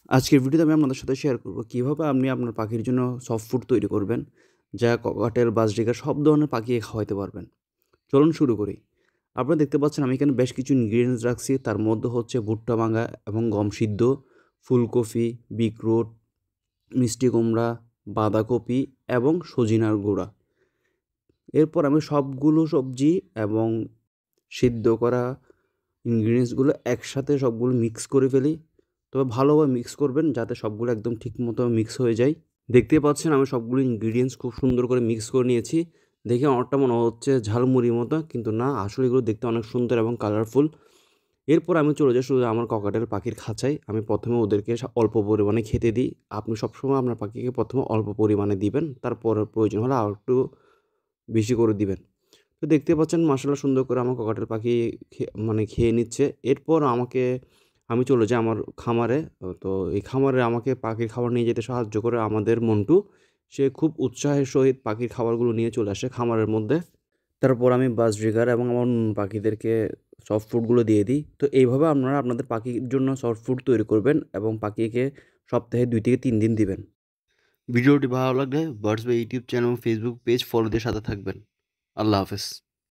আজকের ভিডিওতে আমি আপনাদের সাথে শেয়ার করব কিভাবে আপনি আপনার পাখির জন্য সফট ফুড তৈরি করবেন, যা ককাটেল, বাজরিকা সব ধরনের পাখিকে খাওয়াইতে পারবেন। চলুন শুরু করি। আপনারা দেখতে পাচ্ছেন আমি এখানে বেশ কিছু ইনগ্রিডিয়েন্টস রাখছি। তার মধ্যে হচ্ছে ভুট্টা ভাঙা এবং গম সিদ্ধ, ফুলকপি, বিটরুট, মিষ্টি কুমড়া, বাঁধাকপি এবং সজিনার গুঁড়া। এরপর আমি সবগুলো সবজি এবং সিদ্ধ করা ইনগ্রিডিয়েন্টসগুলো একসাথে সবগুলো মিক্স করে ফেলি। তবে ভালোভাবে মিক্স করবেন যাতে সবগুলো একদম ঠিকমতো মিক্স হয়ে যায়। দেখতেই পাচ্ছেন আমি সবগুলো ইনগ্রিডিয়েন্টস খুব সুন্দর করে মিক্স করে নিয়েছি। দেখে অনেকটা মনে হচ্ছে ঝালমুড়ির মতো, কিন্তু না, আসলে এগুলো দেখতে অনেক সুন্দর এবং কালারফুল। এরপর আমি চলে যাই শুধু আমার ককাটেল পাখির খাঁচায়। আমি প্রথমে ওদেরকে অল্প পরিমাণে খেতে দিই। আপনি সবসময় আপনার পাখিকে প্রথমে অল্প পরিমাণে দিবেন, তারপর প্রয়োজন হলে আরেকটু বেশি করে দিবেন। তো দেখতে পাচ্ছেন মাশাআল্লাহ সুন্দর করে আমার ককাটেল পাখি খেয়ে নিচ্ছে। এরপর আমি চলে যাই আমার খামারে। তো এই খামারে আমাকে পাখির খাবার নিয়ে যেতে সাহায্য করে আমাদের মন্টু। সে খুব উৎসাহের সহিত পাখির খাবারগুলো নিয়ে চলে আসে খামারের মধ্যে। তারপর আমি বাজরিগার এবং আমার পাখিদেরকে সফট ফুডগুলো দিয়ে দিই। তো এইভাবে আপনারা আপনাদের পাখির জন্য সফট ফুড তৈরি করবেন এবং পাখিকে সপ্তাহে ২ থেকে ৩ দিন দিবেন। ভিডিওটি ভালো লাগলে বার্ডস বাই ইউটিউব চ্যানেল এবং ফেসবুক পেজ ফলো দিয়ে সাথে থাকবেন। আল্লাহ হাফেজ।